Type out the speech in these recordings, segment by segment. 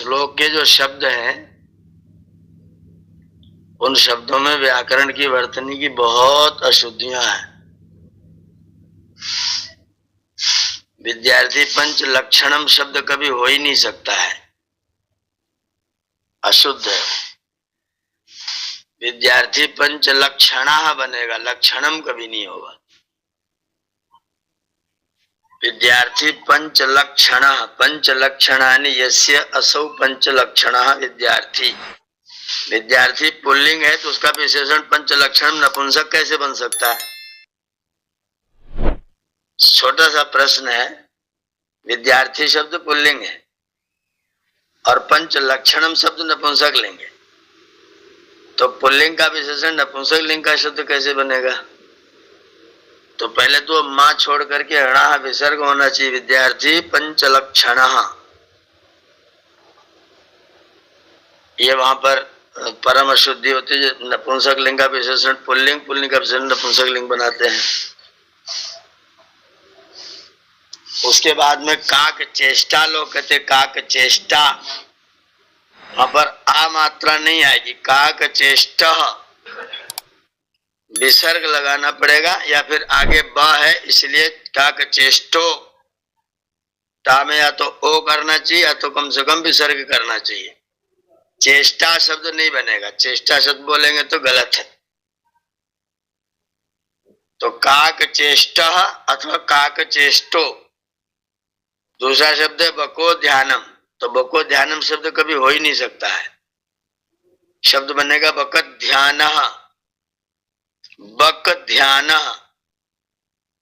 श्लोक के जो शब्द हैं उन शब्दों में व्याकरण की वर्तनी की बहुत अशुद्धियां हैं। विद्यार्थी पंच लक्षणम शब्द कभी हो ही नहीं सकता है, अशुद्ध है। विद्यार्थी पंच लक्षणा बनेगा, लक्षणम कभी नहीं होगा। विद्यार्थी पंच लक्षण, पंच लक्षणानि यस्य असौ पंच लक्षण विद्यार्थी। विद्यार्थी पुल्लिंग है तो उसका विशेषण पंच लक्षण नपुंसक कैसे बन सकता है? छोटा सा प्रश्न है। विद्यार्थी शब्द पुल्लिंग है और पंच लक्षणम शब्द नपुंसक लिंग है, तो पुल्लिंग का विशेषण नपुंसक लिंग का शब्द कैसे बनेगा? तो पहले तो मां छोड़ करके ऋणा विसर्ग होना चाहिए। विद्यार्थी पंच लक्षण, ये वहां पर परम अशुद्धि होती है। नपुंसक लिंग का विशेषण पुल्लिंग, पुल्लिंग का विशेषण नपुंसक लिंग बनाते हैं। उसके बाद में काक चेष्टा, लोग कहते काक चेष्टा, वहां पर आ मात्रा नहीं आएगी। काक चेष्ट विसर्ग लगाना पड़ेगा, या फिर आगे ब है इसलिए काक चेष्टो। ता में या तो ओ करना चाहिए या तो कम से कम विसर्ग करना चाहिए। चेष्टा शब्द नहीं बनेगा, चेष्टा शब्द बोलेंगे तो गलत है। तो काक चेष्ट अथवा काक चेष्टो। दूसरा शब्द है बको ध्यानम, तो बको ध्यानम शब्द कभी हो ही नहीं सकता है। शब्द बनेगा बकत ध्यान, बक ध्यान।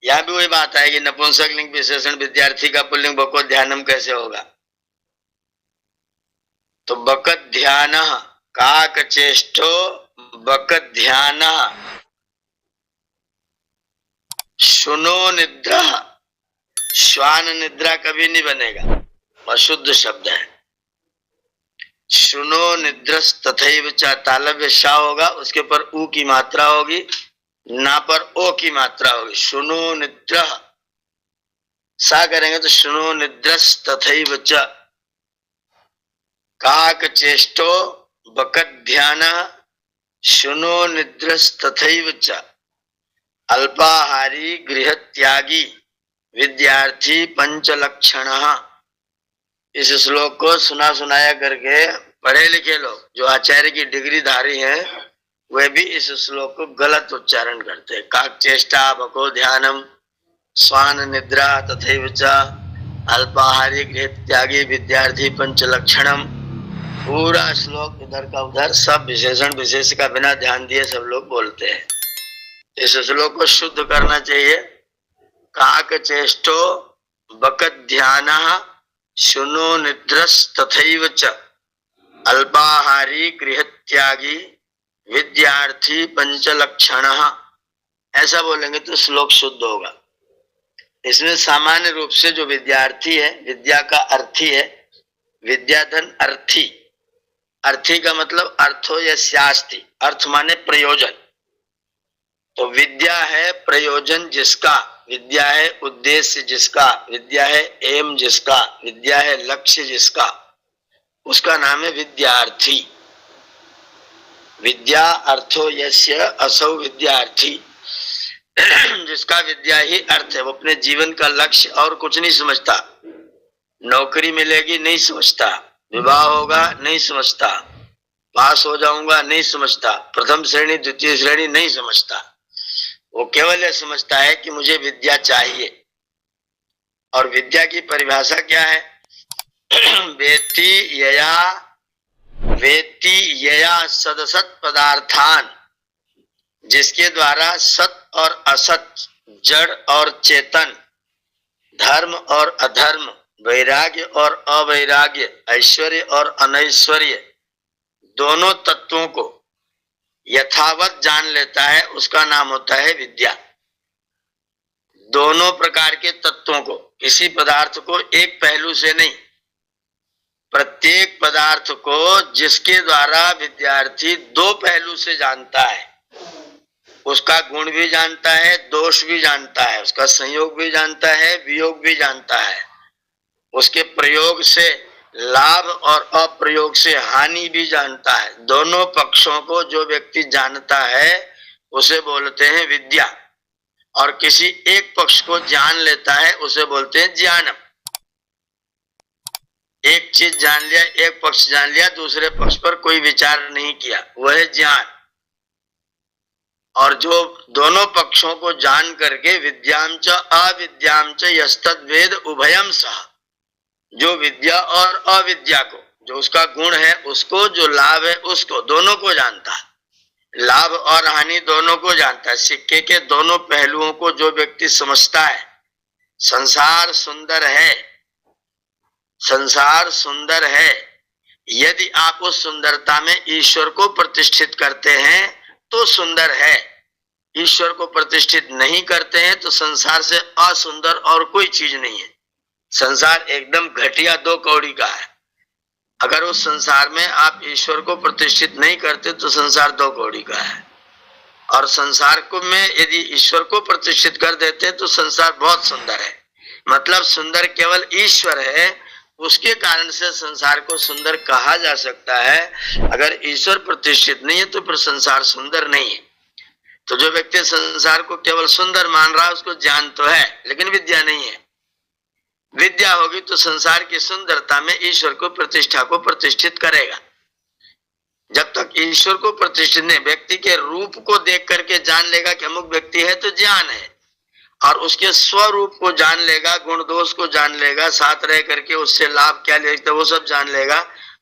यहां भी वही बात आएगी, नपुंसक लिंग विशेषण विद्यार्थी का पुल्लिंग बको ध्यानम कैसे होगा? तो बकत ध्यान, काक चेष्टो बकत ध्यान। सुनो निद्रा, श्वान निद्रा कभी नहीं बनेगा, अशुद्ध शब्द है। सुनो निद्रस तथैव च, तालव्य शा होगा, उसके ऊपर ऊ की मात्रा होगी, ना पर ओ की मात्रा होगी। सुनो निद्र, सा करेंगे तो सुनो निद्रस तथैव च। काक चेष्टो बकत ध्यान, सुनो निद्रस तथैव च। अल्पाहारी गृह त्यागी विद्यार्थी पंच लक्षण। इस श्लोक को सुना सुनाया करके पढ़े लिखे लोग जो आचार्य की डिग्री धारी हैं वे भी इस श्लोक को गलत उच्चारण करते हैं। काक चेष्टा बको ध्यानम स्वान निद्रा तथैव च अल्पाहारी गृह त्यागी विद्यार्थी पंच लक्षणम। पूरा श्लोक इधर का उधर सब विशेषण विशेष का बिना ध्यान दिए सब लोग बोलते हैं। इस श्लोक को शुद्ध करना चाहिए। काक चेष्टो बकत ध्यान सुनो निद्रस तथैव च अल्पाहारी गृह त्यागी विद्यार्थी पंच लक्षण। ऐसा बोलेंगे तो श्लोक शुद्ध होगा। इसमें सामान्य रूप से जो विद्यार्थी है, विद्या का अर्थी है, विद्याधन अर्थी। अर्थी का मतलब अर्थो यस्यास्ति, अर्थ माने प्रयोजन। तो विद्या है प्रयोजन जिसका, विद्या है उद्देश्य जिसका, विद्या है एम जिसका, विद्या है लक्ष्य जिसका, उसका नाम है विद्यार्थी। विद्या अर्थो यस्य असौ विद्यार्थी। जिसका विद्या ही अर्थ है, वो अपने जीवन का लक्ष्य और कुछ नहीं समझता। नौकरी मिलेगी नहीं समझता, विवाह होगा नहीं समझता, पास हो जाऊंगा नहीं समझता, प्रथम श्रेणी द्वितीय श्रेणी नहीं समझता। वो केवल यह समझता है कि मुझे विद्या चाहिए। और विद्या की परिभाषा क्या है? वेत्ति यया सदसत पदार्थान, जिसके द्वारा सत और असत, जड़ और चेतन, धर्म और अधर्म, वैराग्य और अवैराग्य, ऐश्वर्य और अनैश्वर्य, दोनों तत्वों को यथावत जान लेता है, उसका नाम होता है विद्या। दोनों प्रकार के तत्वों को, किसी पदार्थ को एक पहलू से नहीं, प्रत्येक पदार्थ को जिसके द्वारा विद्यार्थी दो पहलू से जानता है, उसका गुण भी जानता है, दोष भी जानता है, उसका संयोग भी जानता है, वियोग भी जानता है, उसके प्रयोग से लाभ और अप्रयोग से हानि भी जानता है। दोनों पक्षों को जो व्यक्ति जानता है उसे बोलते हैं विद्या, और किसी एक पक्ष को जान लेता है उसे बोलते हैं ज्ञानम। एक चीज जान लिया, एक पक्ष जान लिया, दूसरे पक्ष पर कोई विचार नहीं किया, वह है ज्ञान। और जो दोनों पक्षों को जान करके विद्याम च अविद्याम च यस्तद्वेद उभयम सह, जो विद्या और अविद्या को, जो उसका गुण है उसको, जो लाभ है उसको, दोनों को जानता है। लाभ और हानि दोनों को जानता है। सिक्के के दोनों पहलुओं को जो व्यक्ति समझता है, संसार सुंदर है, संसार सुंदर है, यदि आप उस सुंदरता में ईश्वर को प्रतिष्ठित करते हैं तो सुंदर है, ईश्वर को प्रतिष्ठित नहीं करते हैं तो संसार से असुंदर और कोई चीज नहीं है। संसार एकदम घटिया दो कौड़ी का है। अगर उस संसार में आप ईश्वर को प्रतिष्ठित नहीं करते तो संसार दो कौड़ी का है, और संसार को में यदि ईश्वर को प्रतिष्ठित कर देते तो संसार बहुत सुंदर है। मतलब सुंदर केवल ईश्वर है, उसके कारण से संसार को सुंदर कहा जा सकता है। अगर ईश्वर प्रतिष्ठित नहीं है तो फिर संसार सुंदर नहीं है। तो जो व्यक्ति संसार को केवल सुंदर मान रहा है उसको ज्ञान तो है लेकिन विद्या नहीं है। विद्या होगी तो संसार की सुंदरता में ईश्वर को प्रतिष्ठा को प्रतिष्ठित करेगा। जब तक ईश्वर को प्रतिष्ठित नहीं, व्यक्ति के रूप को देख करके जान लेगा कि अमुक व्यक्ति है तो ज्ञान है, और उसके स्वरूप को जान लेगा, गुण दोष को जान लेगा, साथ रह करके उससे लाभ क्या ले वो सब जान लेगा,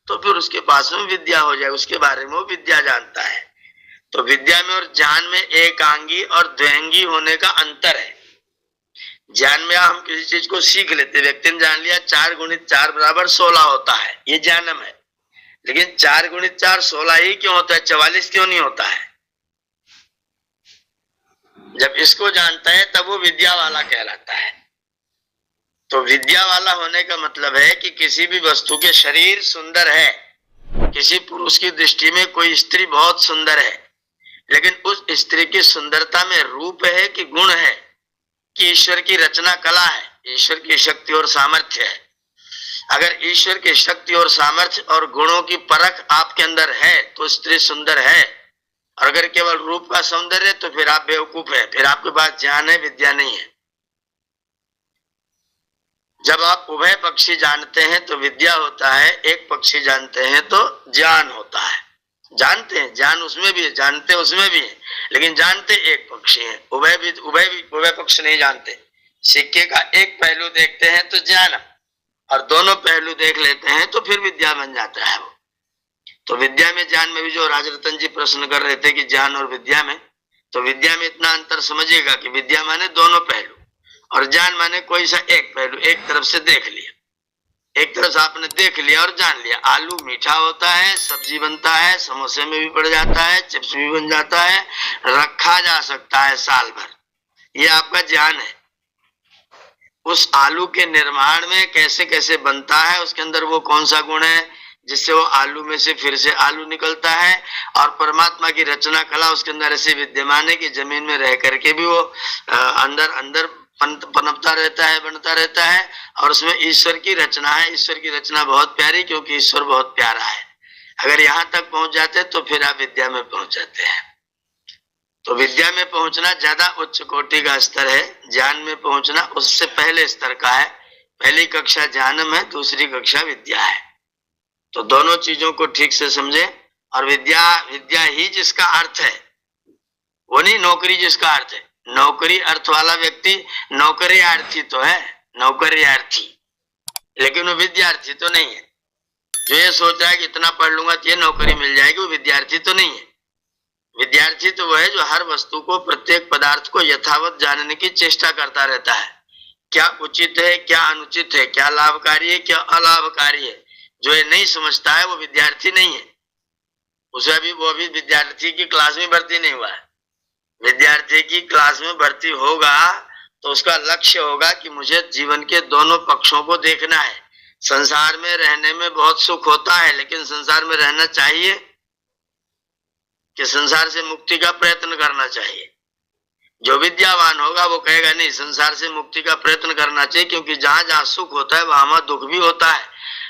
तो फिर उसके पास में विद्या हो जाए, उसके बारे में वो विद्या जानता है। तो विद्या में और ज्ञान में एकांगी और द्वैंगी होने का अंतर है। ज्ञान में हम किसी चीज को सीख लेते, व्यक्ति ने जान लिया 4 गुणित 4 बराबर 16 होता है, ये ज्ञानम है। लेकिन 4 गुणित 4 16 ही क्यों होता है, 44 क्यों नहीं होता है? जब इसको जानता है तब वो विद्या वाला कहलाता है। तो विद्या वाला होने का मतलब है कि किसी भी वस्तु के शरीर सुंदर है, किसी पुरुष की दृष्टि में कोई स्त्री बहुत सुंदर है, लेकिन उस स्त्री की सुंदरता में रूप है कि गुण है कि ईश्वर की रचना कला है, ईश्वर की शक्ति और सामर्थ्य है। अगर ईश्वर की शक्ति और सामर्थ्य और गुणों की परख आपके अंदर है तो स्त्री सुंदर है, और अगर केवल रूप का सौंदर्य है तो फिर आप बेवकूफ है, फिर आपके पास ज्ञान है, विद्या नहीं है। जब आप उभय पक्षी जानते हैं तो विद्या होता है, एक पक्षी जानते हैं तो ज्ञान होता है। जानते हैं, ज्ञान उसमें भी है, जानते उसमें भी है, लेकिन जानते एक पक्षी है, उभय पक्ष नहीं जानते। सिक्के का एक पहलू देखते हैं तो ज्ञान, और दोनों पहलू देख लेते हैं तो फिर विद्या बन जाता है वो। तो विद्या में ज्ञान में भी जो राजरतन जी प्रश्न कर रहे थे कि ज्ञान और विद्या में, तो विद्या में इतना अंतर समझिएगा कि विद्या माने दोनों पहलू और ज्ञान माने कोई सा एक पहलू, एक तरफ से देख लिया, एक तरफ से आपने देख लिया और जान लिया। आलू मीठा होता है, सब्जी बनता है, समोसे में भी पड़ जाता है, चिप्स भी बन जाता है, रखा जा सकता है साल भर, ये आपका ज्ञान है। उस आलू के निर्माण में कैसे कैसे बनता है, उसके अंदर वो कौन सा गुण है जिससे वो आलू में से फिर से आलू निकलता है, और परमात्मा की रचना कला उसके अंदर ऐसे विद्यमान है कि जमीन में रह करके भी वो अंदर अंदर पनपता रहता है, बनता रहता है, और उसमें ईश्वर की रचना है। ईश्वर की रचना बहुत प्यारी, क्योंकि ईश्वर बहुत प्यारा है। अगर यहाँ तक पहुंच जाते तो फिर आप विद्या में पहुंच जाते हैं। तो विद्या में पहुंचना ज्यादा उच्च कोटि का स्तर है, ज्ञान में पहुंचना उससे पहले स्तर का है। पहली कक्षा ज्ञानम है, दूसरी कक्षा विद्या है। तो दोनों चीजों को ठीक से समझे। और विद्या ही जिसका अर्थ है, वो नहीं नौकरी जिसका अर्थ है। नौकरी अर्थ वाला व्यक्ति नौकरियार्थी तो है, नौकरियार्थी, लेकिन वो विद्यार्थी तो नहीं है। जो ये सोच रहा है कि इतना पढ़ लूंगा तो ये नौकरी मिल जाएगी, वो विद्यार्थी तो नहीं है। विद्यार्थी तो वो है जो हर वस्तु को, प्रत्येक पदार्थ को यथावत जानने की चेष्टा करता रहता है। क्या उचित है, क्या अनुचित है, क्या लाभकारी है, क्या अलाभकारी है, जो ये नहीं समझता है वो विद्यार्थी नहीं है। उसे वो अभी विद्यार्थी की क्लास में भर्ती नहीं हुआ है। विद्यार्थी की क्लास में भर्ती होगा तो उसका लक्ष्य होगा कि मुझे जीवन के दोनों पक्षों को देखना है। संसार में रहने में बहुत सुख होता है, लेकिन संसार में रहना चाहिए कि संसार से मुक्ति का प्रयत्न करना चाहिए। जो विद्यावान होगा वो कहेगा नहीं, संसार से मुक्ति का प्रयत्न करना चाहिए, क्योंकि जहां जहां सुख होता है वहां दुख भी होता है।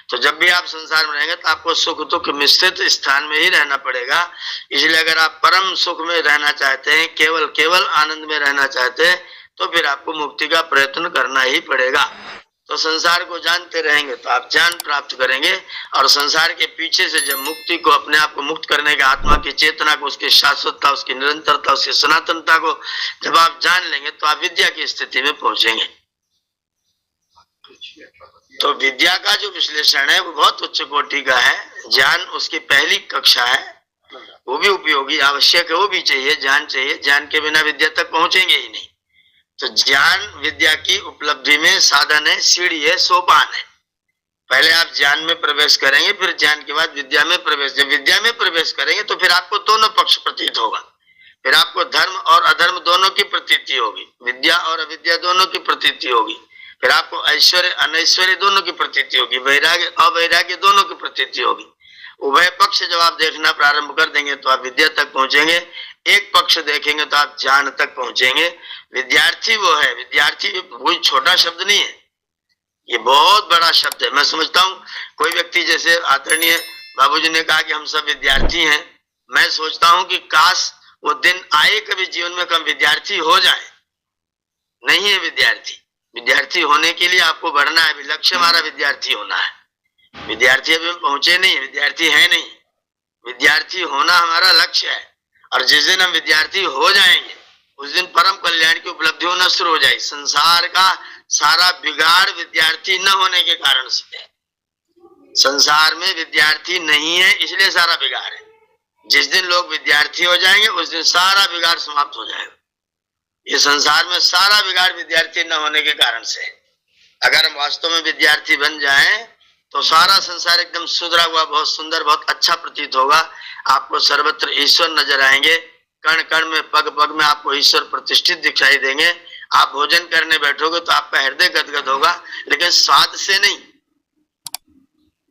तो जब भी आप संसार में रहेंगे तो आपको सुख दुख मिश्रित स्थान में ही रहना पड़ेगा। इसलिए अगर आप परम सुख में रहना चाहते हैं, केवल केवल आनंद में रहना चाहते हैं, तो फिर आपको मुक्ति का प्रयत्न करना ही पड़ेगा। तो संसार को जानते रहेंगे तो आप ज्ञान प्राप्त करेंगे, और संसार के पीछे से जब मुक्ति को, अपने आप को मुक्त करने के, आत्मा की चेतना को, उसकी शाश्वतता, उसकी निरंतरता, उसकी सनातनता को जब आप जान लेंगे तो आप विद्या की स्थिति में पहुंचेंगे। तो विद्या का जो विश्लेषण है वो बहुत उच्च कोटि का है। ज्ञान उसकी पहली कक्षा है, वो भी उपयोगी आवश्यक है, वो भी चाहिए, ज्ञान चाहिए। ज्ञान के बिना विद्या तक पहुंचेंगे ही नहीं। तो ज्ञान विद्या की उपलब्धि में साधन है, सीढ़ी है, सोपान है। पहले आप ज्ञान में प्रवेश करेंगे, फिर ज्ञान के बाद विद्या में प्रवेश। जब विद्या में प्रवेश करेंगे तो फिर आपको दोनों पक्ष प्रतीत होगा। फिर आपको धर्म और अधर्म दोनों की प्रतीति होगी, विद्या और अविद्या दोनों की प्रतीति होगी। फिर आपको ऐश्वर्य अनैश्वर्य दोनों की प्रतीति होगी, वैराग्य अवैराग्य दोनों की प्रतीति होगी। उभय पक्ष जब आप देखना प्रारंभ कर देंगे तो आप विद्या तक पहुंचेंगे। एक पक्ष देखेंगे तो आप ज्ञान तक पहुंचेंगे। विद्यार्थी वो है, विद्यार्थी कोई छोटा शब्द नहीं है, ये बहुत बड़ा शब्द है। मैं समझता हूँ कोई व्यक्ति, जैसे आदरणीय बाबूजी ने कहा कि हम सब विद्यार्थी हैं, मैं सोचता हूँ कि काश वो दिन आए कभी जीवन में कम विद्यार्थी हो जाए। नहीं है विद्यार्थी। विद्यार्थी होने के लिए आपको बढ़ना है, लक्ष्य हमारा विद्यार्थी होना है। विद्यार्थी अभी हम पहुंचे नहीं, विद्यार्थी है नहीं। विद्यार्थी होना हमारा लक्ष्य है, और जिस दिन हम विद्यार्थी हो जाएंगे उस दिन परम कल्याण की उपलब्धि होना शुरू हो जाएगी। संसार का सारा बिगाड़ विद्यार्थी न होने के कारण से है। संसार में विद्यार्थी नहीं है, इसलिए सारा बिगाड़ है। जिस दिन लोग विद्यार्थी हो जाएंगे उस दिन सारा बिगाड़ समाप्त हो जाएगा। ये संसार में सारा बिगाड़ विद्यार्थी न होने के कारण से है। अगर हम वास्तव में विद्यार्थी बन जाएं तो सारा संसार एकदम सुधरा हुआ, बहुत सुंदर, बहुत अच्छा प्रतीत होगा। आपको सर्वत्र ईश्वर नजर आएंगे, कण कण में, पग पग में आपको ईश्वर प्रतिष्ठित दिखाई देंगे। आप भोजन करने बैठोगे तो आपका हृदय गदगद होगा, लेकिन स्वाद से नहीं।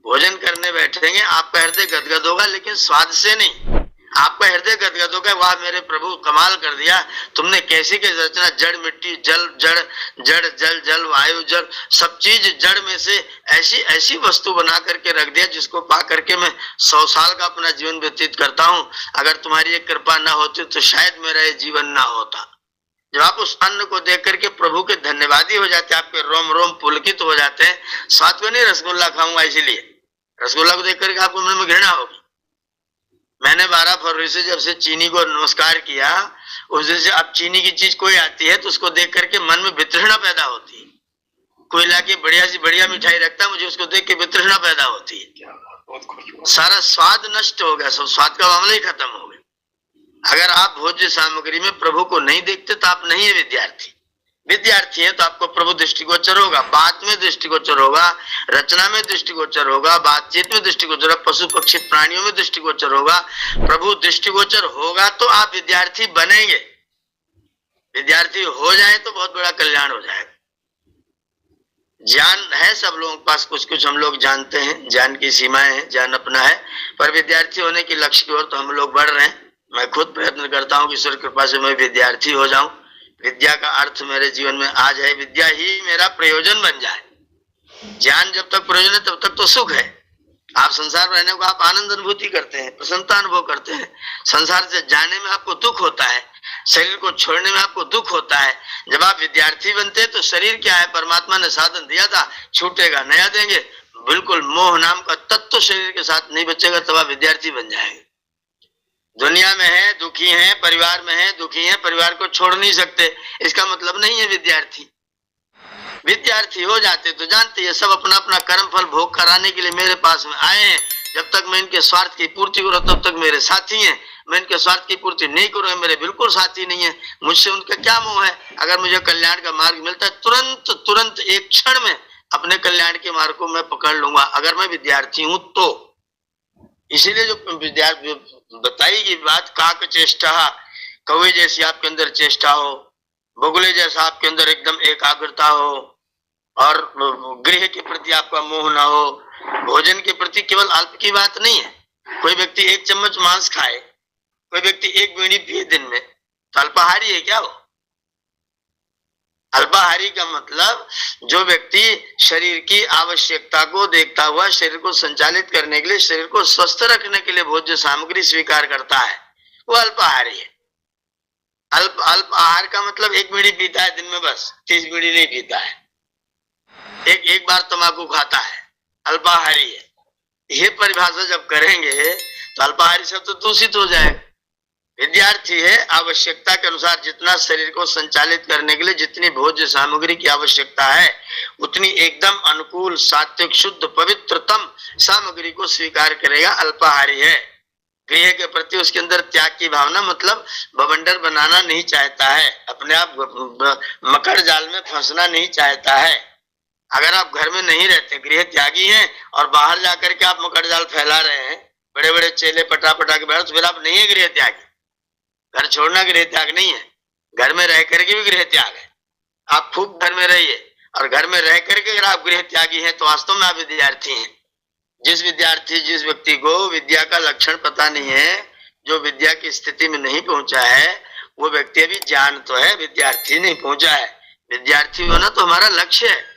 भोजन करने बैठेंगे आपका हृदय गदगद होगा, लेकिन स्वाद से नहीं। आपका हृदय गदगद होगा, वाह मेरे प्रभु कमाल कर दिया तुमने, कैसी कैसी रचना, जड़ मिट्टी, जल जड़, जड़ जल, जल वायु जल, सब चीज जड़ में से ऐसी ऐसी वस्तु बना करके रख दिया जिसको पा करके मैं 100 साल का अपना जीवन व्यतीत करता हूँ। अगर तुम्हारी एक कृपा ना होती तो शायद मेरा ये जीवन ना होता। जब आप उस अन्न को देख करके प्रभु के धन्यवादी हो जाते हैं, आपके रोम रोम पुलकित हो जाते हैं। साथ में नहीं रसगुल्ला खाऊंगा, इसीलिए रसगुल्ला को देख करके आपको मन में घृणा होगी। मैंने 12 फरवरी से जब से चीनी को नमस्कार किया, उस दिन से अब चीनी की चीज कोई आती है तो उसको देख करके मन में वितृष्णा पैदा होती है। कोई लाके बढ़िया सी बढ़िया मिठाई रखता है, मुझे उसको देख के वितृष्णा पैदा होती है। सारा स्वाद नष्ट हो गया, सब स्वाद का मामला ही खत्म हो गया। अगर आप भोज्य सामग्री में प्रभु को नहीं देखते तो आप नहीं है विद्यार्थी। विद्यार्थी है तो आपको प्रभु दृष्टिगोचर होगा, बात में दृष्टिगोचर होगा, रचना में दृष्टिगोचर होगा, बातचीत में दृष्टिगोचर होगा, पशु पक्षी प्राणियों में दृष्टिगोचर होगा। प्रभु दृष्टिगोचर होगा तो आप विद्यार्थी बनेंगे। विद्यार्थी हो जाए तो बहुत बड़ा कल्याण हो जाएगा। ज्ञान है सब लोगों के पास, कुछ कुछ हम लोग जानते हैं, ज्ञान की सीमाएं हैं, ज्ञान अपना है, पर विद्यार्थी होने के लक्ष्य की ओर तो हम लोग बढ़ रहे हैं। मैं खुद प्रयत्न करता हूँ कि ईश्वर कृपा से मैं विद्यार्थी हो जाऊं, विद्या का अर्थ मेरे जीवन में आ जाए, विद्या ही मेरा प्रयोजन बन जाए। ज्ञान जब तक प्रयोजन है तब तक तो सुख है। आप संसार में रहने को आप आनंद अनुभूति करते हैं, प्रसन्नता अनुभव करते हैं। संसार से जाने में आपको दुख होता है, शरीर को छोड़ने में आपको दुख होता है। जब आप विद्यार्थी बनते हैं तो शरीर क्या है, परमात्मा ने साधन दिया था, छूटेगा नया देंगे। बिल्कुल मोह नाम का तत्व शरीर के साथ नहीं बचेगा, तब आप विद्यार्थी बन जाएंगे। दुनिया में है दुखी है, परिवार में है दुखी है, परिवार को छोड़ नहीं सकते, इसका मतलब नहीं है विद्यार्थी। विद्यार्थी हो जाते तो जानते हैं सब अपना अपना कर्म फल भोग कराने के लिए मेरे पास में आए हैं। जब तक मैं इनके स्वार्थ की पूर्ति करूं तब तक मेरे साथी हैं, मैं इनके स्वार्थ की पूर्ति नहीं करूं मेरे बिल्कुल साथी नहीं है। मुझसे उनका क्या मोह है। अगर मुझे कल्याण का मार्ग मिलता है तुरंत तुरंत एक क्षण में अपने कल्याण के मार्ग को मैं पकड़ लूंगा, अगर मैं विद्यार्थी हूं तो। इसीलिए जो विद्यार्थी बताई गई बात, काक चेष्टा, कौवे जैसी आपके अंदर चेष्टा हो, बगुले जैसा आपके अंदर एकदम एकाग्रता हो, और गृह के प्रति आपका मोह ना हो। भोजन के प्रति केवल अल्प की बात नहीं है। कोई व्यक्ति 1 चम्मच मांस खाए, कोई व्यक्ति 1 बीड़ी पिए दिन में, तो अल्पाहारी है क्या हो? अल्पाहारी का मतलब जो व्यक्ति शरीर की आवश्यकता को देखता हुआ शरीर को संचालित करने के लिए, शरीर को स्वस्थ रखने के लिए भोज्य सामग्री स्वीकार करता है, वो अल्पाहारी है। अल्प आहार का मतलब 1 बीड़ी पीता है दिन में, बस 30 बीड़ी नहीं पीता है, एक बार तंबाकू खाता है, अल्पाहारी है। ये परिभाषा जब करेंगे तो अल्पाहारी शब्द तो दूषित हो जाएगा। विद्यार्थी है, आवश्यकता के अनुसार जितना शरीर को संचालित करने के लिए जितनी भोज्य सामग्री की आवश्यकता है उतनी एकदम अनुकूल, सात्विक, शुद्ध, पवित्रतम सामग्री को स्वीकार करेगा, अल्पाहारी है। गृह के प्रति उसके अंदर त्याग की भावना, मतलब बवंडर बनाना नहीं चाहता है, अपने आप मकर जाल में फंसना नहीं चाहता है। अगर आप घर में नहीं रहते, गृह त्यागी हैं और बाहर जाकर के आप मकर जाल फैला रहे हैं, बड़े बड़े चेले पटा पटा के बैठे, तो फिर आप नहीं है गृह त्यागी। घर छोड़ना गृह त्याग नहीं है, घर में रह करके भी गृह त्याग है। आप खूब घर में रहिए, और घर में रह करके अगर आप गृह त्यागी हैं तो वास्तव में आप विद्यार्थी हैं। जिस व्यक्ति को विद्या का लक्षण पता नहीं है, जो विद्या की स्थिति में नहीं पहुंचा है, वो व्यक्ति अभी ज्ञान तो है, विद्यार्थी नहीं पहुंचा है। विद्यार्थी होना तो हमारा लक्ष्य है,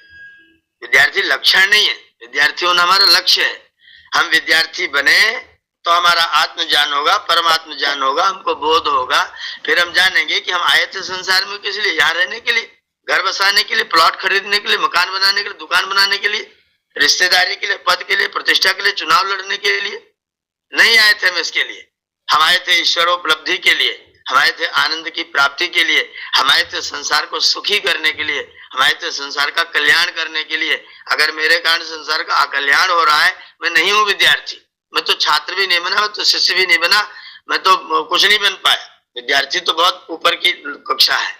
विद्यार्थी लक्षण नहीं है, विद्यार्थी होना हमारा लक्ष्य है। हम विद्यार्थी बने तो हमारा आत्म ज्ञान होगा, परमात्म ज्ञान होगा, हमको बोध होगा, फिर हम जानेंगे कि हम आए थे संसार में किस लिए, यहाँ रहने के लिए, घर बसाने के लिए, प्लॉट खरीदने के लिए, मकान बनाने के लिए, दुकान बनाने के लिए, रिश्तेदारी के लिए, पद के लिए, प्रतिष्ठा के लिए, चुनाव लड़ने के लिए नहीं आए थे हम इसके लिए। हम आए थे ईश्वरोपलब्धि के लिए, हम आए थे आनंद की प्राप्ति के लिए, हम आए थे संसार को सुखी करने के लिए, हम आए थे संसार का कल्याण करने के लिए। अगर मेरे कारण संसार का अकल्याण हो रहा है, मैं नहीं हूँ विद्यार्थी, मैं तो छात्र भी नहीं बना, मैं तो शिष्य भी नहीं बना, मैं तो कुछ नहीं बन पाया। विद्यार्थी तो बहुत ऊपर की कक्षा है,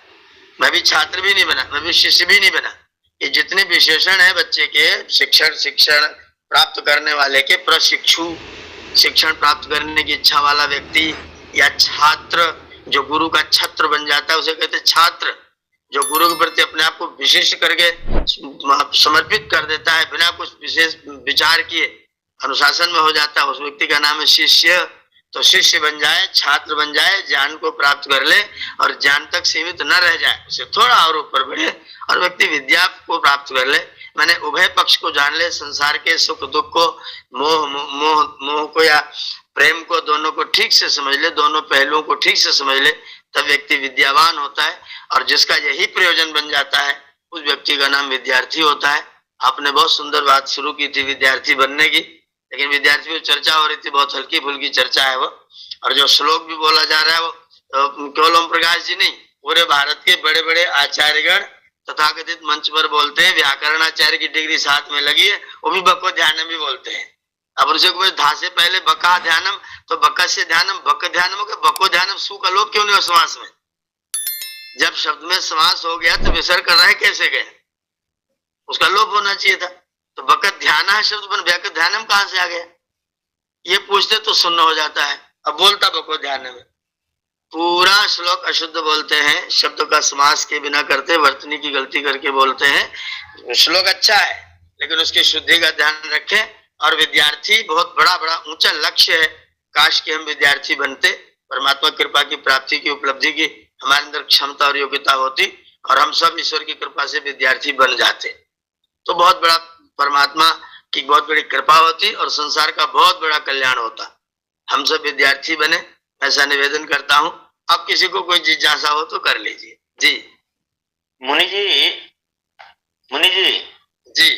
मैं भी छात्र भी नहीं बना, मैं भी शिष्य भी नहीं बना। ये जितने विशेषण है बच्चे के, शिक्षण प्राप्त करने वाले के, प्रशिक्षु, शिक्षण प्राप्त करने की इच्छा वाला व्यक्ति, या छात्र जो गुरु का छत्र बन जाता है उसे कहते हैं छात्र। जो गुरु के प्रति अपने आप को विशेष करके समर्पित कर देता है, बिना कुछ विशेष विचार किए अनुशासन में हो जाता है, उस व्यक्ति का नाम है शिष्य। तो शिष्य बन जाए, छात्र बन जाए, ज्ञान को प्राप्त कर ले और ज्ञान तक सीमित न रह जाए, उसे थोड़ा और ऊपर बढ़े और व्यक्ति विद्या को प्राप्त कर ले, मैंने उभय पक्ष को जान ले, संसार के सुख दुख को, मोह को या प्रेम को, दोनों को ठीक से समझ ले, दोनों पहलुओं को ठीक से समझ ले, तब व्यक्ति विद्यावान होता है। और जिसका यही प्रयोजन बन जाता है उस व्यक्ति का नाम विद्यार्थी होता है। आपने बहुत सुंदर बात शुरू की थी विद्यार्थी बनने की, लेकिन विद्यार्थी की चर्चा हो रही थी, बहुत हल्की फुल्की चर्चा है वो। और जो श्लोक भी बोला जा रहा है वो केवल ओम प्रकाश जी नहीं, पूरे भारत के बड़े बड़े आचार्यगण तथाकथित मंच पर बोलते हैं। व्याकरणाचार्य की डिग्री साथ में लगी है, वो भी बको ध्यानम भी बोलते हैं। अब उसे कोई धा से पहले बका ध्यानम, तो बका से ध्यानम, बक ध्यानम के बको ध्यानम, सु का लोप क्यों नहीं हो समास में? जब शब्द में समास हो गया तो विसर्ग कर रहा है कैसे गया, उसका लोप होना चाहिए था। तो बकत ध्यान शब्द बन व्याकत ध्यानम कहां से आ गया? ये पूछते तो सुन्न हो जाता है। अब बोलता बको ध्यान में, पूरा श्लोक अशुद्ध बोलते हैं, शब्द का समास के बिना करते, वर्तनी की गलती करके बोलते हैं। श्लोक अच्छा है लेकिन उसकी शुद्धि का ध्यान रखें। और विद्यार्थी बहुत बड़ा बड़ा ऊंचा लक्ष्य है, काश कि हम विद्यार्थी बनते, परमात्मा कृपा की प्राप्ति की, उपलब्धि की हमारे अंदर क्षमता और योग्यता होती और हम सब ईश्वर की कृपा से विद्यार्थी बन जाते, तो बहुत बड़ा परमात्मा की बहुत बड़ी कृपा होती और संसार का बहुत बड़ा कल्याण होता। हम सब विद्यार्थी बने, ऐसा निवेदन करता हूं। अब किसी को कोई जिज्ञासा हो तो कर लीजिए। जी मुनि जी जी।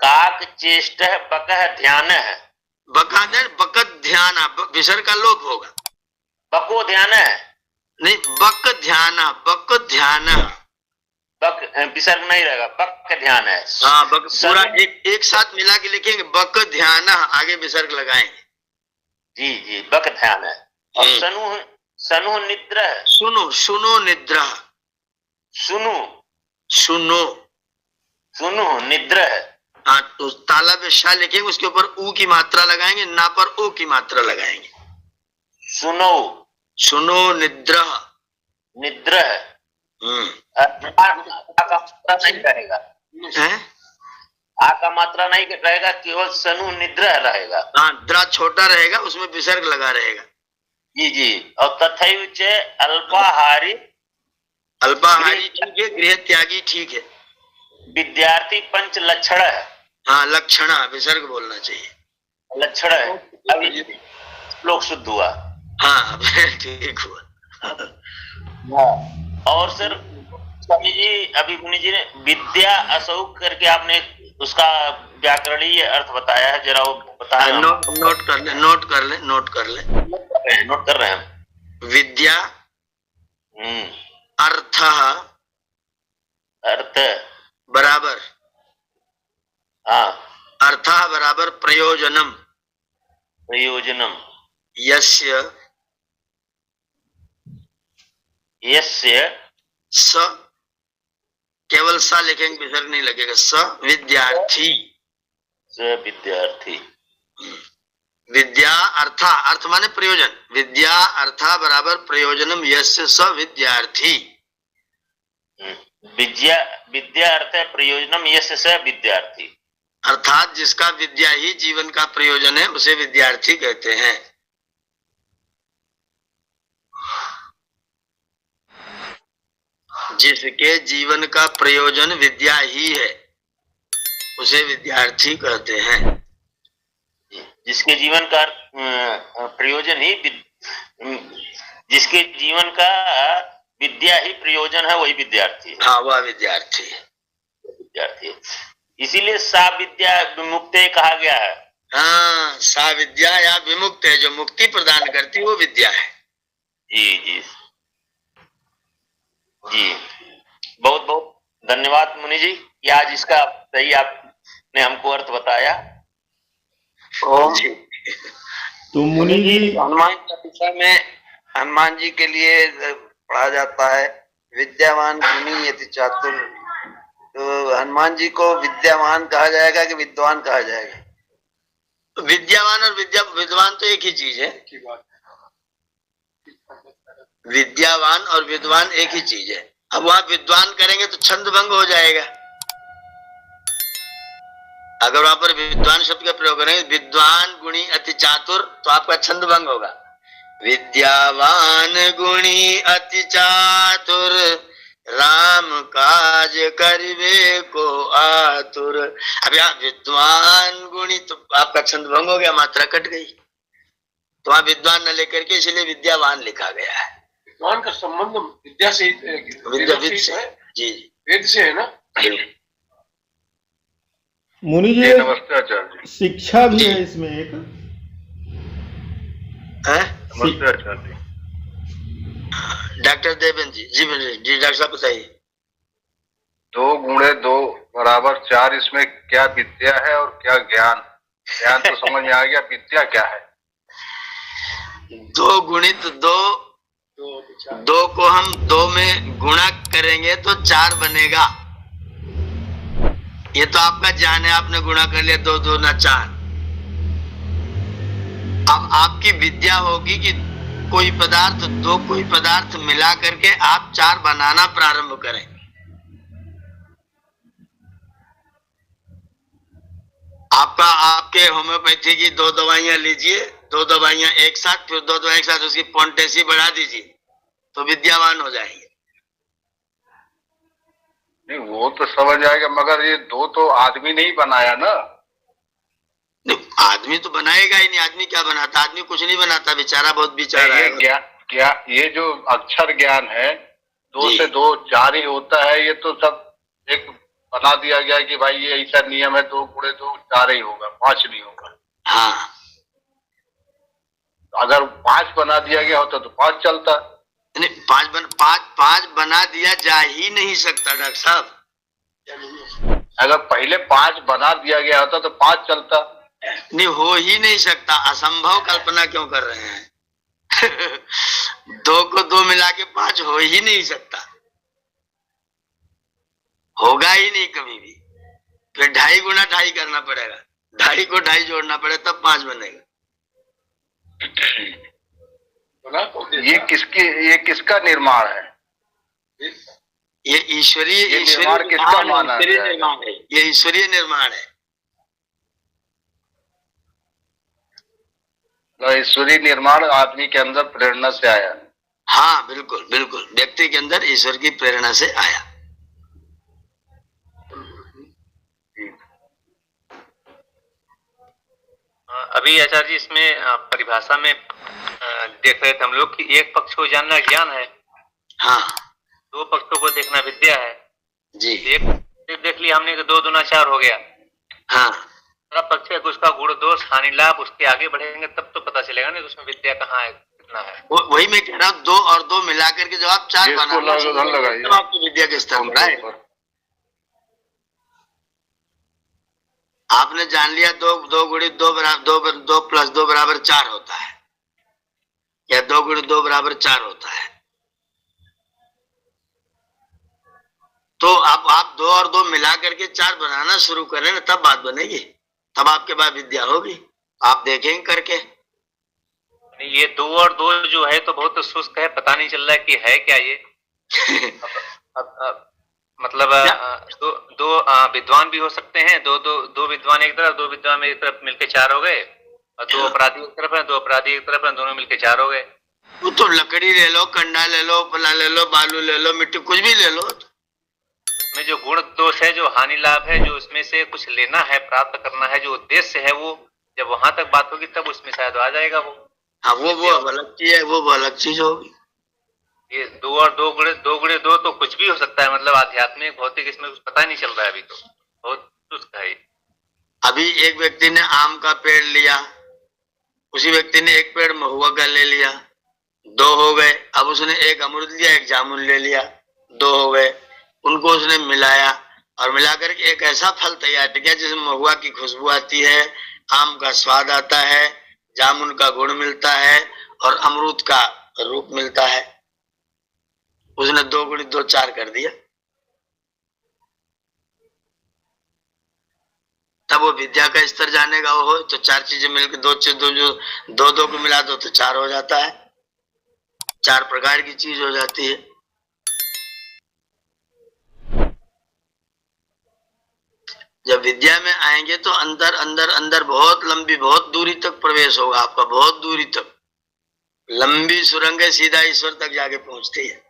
काक चेष्ट बकह ध्यान है, बकादर बकत ध्यान, विसर्ग का लोप होगा, बको ध्यान है नहीं, बक ध्यान, बक ध्यान, बक विसर्ग नहीं रहेगा, बक ध्यान है। हाँ, बक पूरा एक साथ मिला के लिखेंगे, बक ध्यान, आगे विसर्ग लगाएंगे। जी जी, बक ध्यान है। और सनु निद्रा, सुनो, सुनो निद्रा, सुनो सुनो, सुनो निद्रा है। हाँ, तो ताला पे शाह लिखेंगे, उसके ऊपर ऊ की मात्रा लगाएंगे, ना पर ओ की मात्रा लगाएंगे। सुनो, सुनो निद्रा, निद्रा है। का मात्रा नहीं रहेगा, आ का मात्रा नहीं रहेगा, केवल सनु निद्रा रहेगा। हाँ, द्रा छोटा रहेगा, उसमें विसर्ग लगा रहेगा। जी जी। और तथैव च अल्पाहारी अल्पाहारी ठीक है, गृह त्यागी ठीक है। विद्यार्थी पंच लक्षण है। हाँ, लक्षणा विसर्ग बोलना चाहिए। लक्षण है। अभी श्लोक शुद्ध हुआ। हाँ ठीक हुआ। और सर स्वामी जी, अभी मुनि जी ने विद्या असौ करके आपने उसका व्याकरणीय अर्थ बताया है, जरा वो बताया। नोट कर ले, नोट कर ले, नोट कर ले। नोट कर रहे हैं। विद्या अर्थ अर्थ बराबर, हाँ, अर्थ बराबर प्रयोजनम, प्रयोजनम यस्य यस्य स, केवल स लिखेंगे, विसर्ग नहीं लगेगा। स विद्यार्थी, स विद्यार्थी। विद्या अर्थ, अर्थ माने प्रयोजन, विद्या अर्थ बराबर प्रयोजनम यस्य स विद्यार्थी। विद्या विद्या अर्थ है प्रयोजनम यस्य स विद्यार्थी, अर्थात जिसका विद्या ही जीवन का प्रयोजन है उसे विद्यार्थी कहते हैं। जिसके जीवन का प्रयोजन विद्या ही है उसे विद्यार्थी कहते हैं। जिसके जीवन का प्रयोजन ही जिसके जीवन का विद्या ही प्रयोजन है वही विद्यार्थी है। हाँ, वह विद्यार्थी है। विद्यार्थी है, इसीलिए सा विद्या विमुक्त कहा गया है। हाँ, सा विद्या या विमुक्त है, जो मुक्ति प्रदान करती वो विद्या है। जी जी जी, बहुत बहुत धन्यवाद मुनि जी कि आज इसका सही आपने हमको अर्थ बताया। तो मुनि जी, हनुमान चालीसा में हनुमान जी के लिए पढ़ा जाता है विद्यावान गुणी यति चातुर। तो हनुमान जी को विद्यावान कहा जाएगा कि विद्वान कहा जाएगा? विद्यावान और विद्वान तो एक ही चीज है। विद्यावान और विद्वान एक ही चीज है। अब वहां विद्वान करेंगे तो छंद भंग हो जाएगा। अगर वहां पर विद्वान शब्द का प्रयोग करेंगे, विद्वान गुणी अति चातुर, तो आपका छंद भंग होगा। विद्यावान गुणी अति चातुर, राम काज करिबे को आतुर। अब यहाँ विद्वान गुणी, तो आपका छंद भंग हो गया, मात्रा कट गई। तो वहां विद्वान न लेकर के इसलिए विद्यावान लिखा गया है। विद्वान का संबंध विद्या से, विद्याविद से, जी वेद से है ना। मुनि जी नमस्ते आचार्य जी। शिक्षा भी है इसमें एक। नमस्ते आचार्य जी। डॉक्टर देवेंद्र जी। जी डॉक्टर साहब बताइए। 2 गुणे 2 बराबर 4, इसमें क्या विद्या है और क्या ज्ञान? ज्ञान तो समझ में आ गया, विद्या क्या है? 2 गुणित 2, 2 को हम 2 में गुणा करेंगे तो 4 बनेगा। ये तो आपका ज्ञान है, आपने गुणा कर लिया, 2 2 ना 4। अब आपकी विद्या होगी कि कोई पदार्थ मिला करके आप 4 बनाना प्रारंभ करें। आपके होम्योपैथी की 2 दवाइयां लीजिए, 2 दवाइयां एक साथ, फिर 2 दवाइयां एक साथ, उसकी पोटेंसी बढ़ा दीजिए तो विद्यावान हो जाएंगे। नहीं, वो तो समझ आएगा, मगर ये 2 तो आदमी नहीं बनाया ना। आदमी तो बनाएगा ही नहीं। आदमी क्या बनाता? आदमी कुछ नहीं बनाता, बेचारा बहुत बेचारा है। ये जो अक्षर ज्ञान है, 2 से 2 4 ही होता है। ये तो सब एक बना दिया गया कि भाई ये ऐसा नियम है, 2 गुणे 2 4 ही होगा, 5 नहीं होगा। हाँ, अगर 5 बना दिया गया होता तो 5 चलता। नहीं, 5 बना दिया जा ही नहीं सकता डॉक्टर साहब। अगर पहले 5 बना दिया गया होता तो 5 चलता। नहीं, हो ही नहीं सकता। असंभव कल्पना क्यों कर रहे हैं? 2 को 2 मिला के 5 हो ही नहीं सकता, होगा ही नहीं कभी भी। फिर 2.5 गुना 2.5 करना पड़ेगा, 2.5 को 2.5 जोड़ना पड़ेगा, तब 5 बनेगा। ये किसका निर्माण है? ये ईश्वरीय निर्माण किसका माना है? निर्माण है, ये ईश्वरीय निर्माण है। ईश्वरीय निर्माण आदमी के अंदर प्रेरणा से आया। हाँ बिल्कुल बिल्कुल, व्यक्ति के अंदर ईश्वर की प्रेरणा से आया। अभी आचार्य जी इसमें परिभाषा में देख रहे थे हम लोग कि एक पक्ष को जानना ज्ञान है, हाँ दो पक्षों को देखना विद्या है। जी, एक देख लिया हमने कि 2 दूना 4 हो गया। हाँ दूसरा पक्ष है कि उसका गुण दोष हानि लाभ, उसके आगे बढ़ेंगे तब तो पता चलेगा नहीं उसमें विद्या कहाँ है कितना है। वही मैं कह रहा हूँ, 2 और 2 मिलाकर के जब आप 4 इसको बनाना धन लगाइए। तो आपकी विद्या के स्तर पर आएगा। आपने जान लिया 2 गुणित 2 बराबर 2 प्लस 2 बराबर 4 होता है, या 2 गुणित 2 बराबर 4 होता है। तो अब आप 2 और 2 मिला करके 4 बनाना शुरू करें ना, तब बात बनेगी, तब आपके पास विद्या होगी। आप देखेंगे करके। ये 2 और 2 जो है तो बहुत शुष्क है, पता नहीं चल रहा है कि है क्या ये। मतलब दो विद्वान भी हो सकते हैं, दो विद्वान एक तरफ, 2 विद्वान एक तरफ मिलके 4 हो गए, और 2 अपराधी एक तरफ है, 2 अपराधी एक तरफ है, दोनों मिलके 4 हो गए। वो तो लकड़ी ले लो, कंडा ले लो, पला ले लो, बालू ले लो, मिट्टी कुछ भी ले लो। में जो गुण दोष है, जो हानि लाभ है, जो उसमें से कुछ लेना है, प्राप्त करना है, जो उद्देश्य है, वो जब वहां तक बात होगी तब उसमें शायद आ जाएगा वो। हाँ वो अलग चीज है, वो अलग चीज होगी। ये 2 और 2 गुणे 2 तो कुछ भी हो सकता है, मतलब आध्यात्मिक भौतिक इसमें कुछ पता नहीं चल रहा है अभी, तो बहुत शुष्क है। अभी एक व्यक्ति ने आम का पेड़ लिया, उसी व्यक्ति ने एक पेड़ महुआ का ले लिया, 2 हो गए। अब उसने एक अमरूद लिया, एक जामुन ले लिया, 2 हो गए। उनको उसने मिलाया और मिलाकर के एक ऐसा फल तैयार किया जिसमें महुआ की खुशबू आती है, आम का स्वाद आता है, जामुन का गुण मिलता है और अमरूद का रूप मिलता है। उसने 2 गुणित 2 4 कर दिया। तब वो विद्या का स्तर जानेगा। वो हो तो 4 चीजें मिलकर 2 को मिला दो तो 4 हो जाता है, 4 प्रकार की चीज हो जाती है। जब विद्या में आएंगे तो अंदर अंदर अंदर बहुत लंबी, बहुत दूरी तक प्रवेश होगा आपका, बहुत दूरी तक लंबी सुरंग है, सीधा ईश्वर तक जाके पहुंचती है।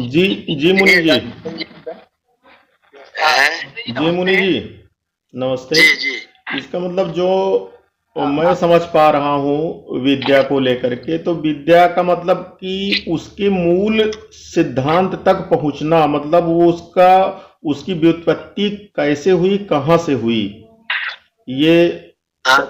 जी मुनि जी, है? मुनि जी नमस्ते। जी जी इसका मतलब जो मैं समझ पा रहा हूँ विद्या को लेकर के, तो विद्या का मतलब कि उसके मूल सिद्धांत तक पहुँचना, मतलब वो उसकी व्युत्पत्ति कैसे हुई, कहाँ से हुई, ये हाँ,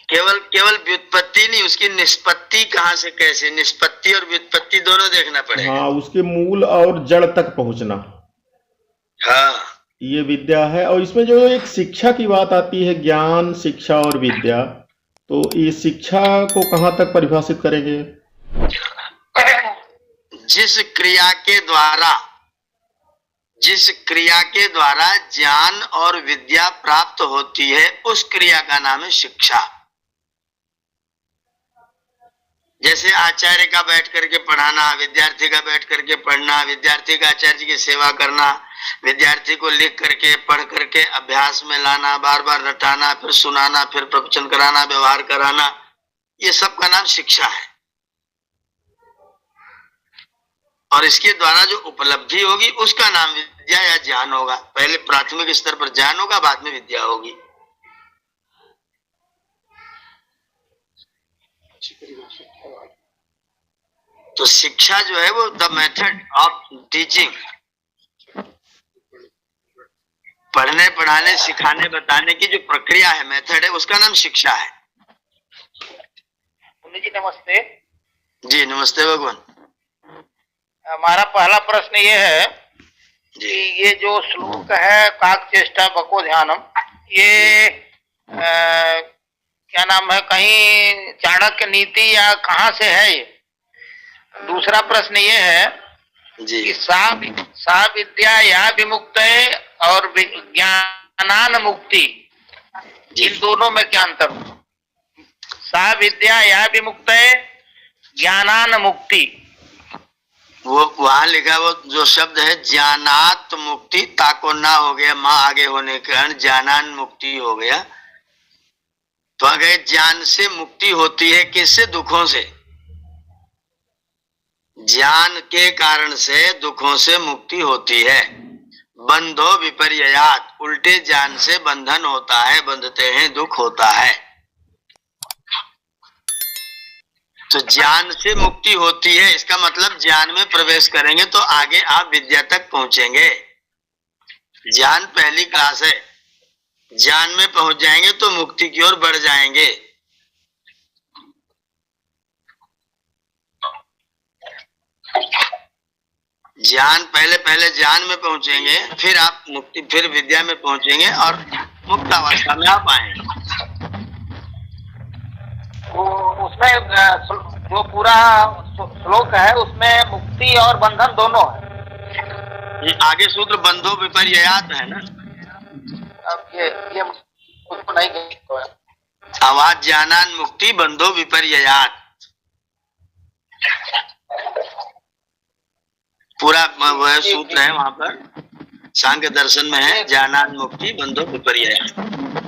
केवल व्युत्पत्ति नहीं, उसकी निष्पत्ति कहाँ से कैसे, निष्पत्ति और व्युत्पत्ति दोनों देखना पड़ेगा। हाँ, उसके मूल और जड़ तक पहुँचना, हाँ ये विद्या है। और इसमें जो एक शिक्षा की बात आती है, ज्ञान, शिक्षा और विद्या, तो ये शिक्षा को कहाँ तक परिभाषित करेंगे? जिस क्रिया के द्वारा ज्ञान और विद्या प्राप्त होती है, उस क्रिया का नाम है शिक्षा। जैसे आचार्य का बैठ करके पढ़ाना, विद्यार्थी का बैठ करके पढ़ना, विद्यार्थी का आचार्य जी की सेवा करना, विद्यार्थी को लिख करके पढ़ करके अभ्यास में लाना, बार बार रटाना, फिर सुनाना, फिर प्रवचन कराना, व्यवहार कराना, ये सब का नाम शिक्षा है। और इसके द्वारा जो उपलब्धि होगी उसका नाम विद्या या ज्ञान होगा। पहले प्राथमिक स्तर पर ज्ञान होगा, बाद में विद्या होगी। तो शिक्षा जो है वो द मेथड ऑफ टीचिंग, पढ़ने पढ़ाने सिखाने बताने की जो प्रक्रिया है, मेथड है, उसका नाम शिक्षा है। मुनि जी नमस्ते। जी नमस्ते भगवान। हमारा पहला प्रश्न ये है जी कि ये जो श्लोक है काक चेष्टा बको ध्यानम, ये क्या नाम है, कहीं चाणक्य नीति या कहाँ से है ये? दूसरा प्रश्न ये है जी कि सा विद्या या विमुक्त और ज्ञानान मुक्ति, इन दोनों में क्या अंतर? सा विद्या या विमुक्त ज्ञानान मुक्ति, वो वहां लिखा, वो जो शब्द है ज्ञानात मुक्ति, ताको ना हो गया, माँ आगे होने के कारण ज्ञानान मुक्ति हो गया। तो अगर ज्ञान से मुक्ति होती है, किससे? दुखों से। ज्ञान के कारण से दुखों से मुक्ति होती है। बंधो विपर्ययात, उल्टे ज्ञान से बंधन होता है, बंधते हैं दुख होता है। तो ज्ञान से मुक्ति होती है, इसका मतलब ज्ञान में प्रवेश करेंगे तो आगे आप विद्या तक पहुंचेंगे। ज्ञान पहली क्लास है, ज्ञान में पहुंच जाएंगे तो मुक्ति की ओर बढ़ जाएंगे। ज्ञान पहले ज्ञान में पहुंचेंगे, फिर आप मुक्ति, फिर विद्या में पहुंचेंगे और मुक्त अवस्था में आप आएंगे। वो उसमें जो पूरा श्लोक है उसमें मुक्ति और बंधन दोनों है। ये आगे सूत्र बंधो विपर्ययात है ना। अब ये उसको नहीं कहते हैं। आवाज ज्ञानान मुक्ति बंधो विपर्ययात, पूरा वह सूत्र है वहां पर, सांख्य दर्शन में है, ज्ञानान मुक्ति बंधो विपर्ययात।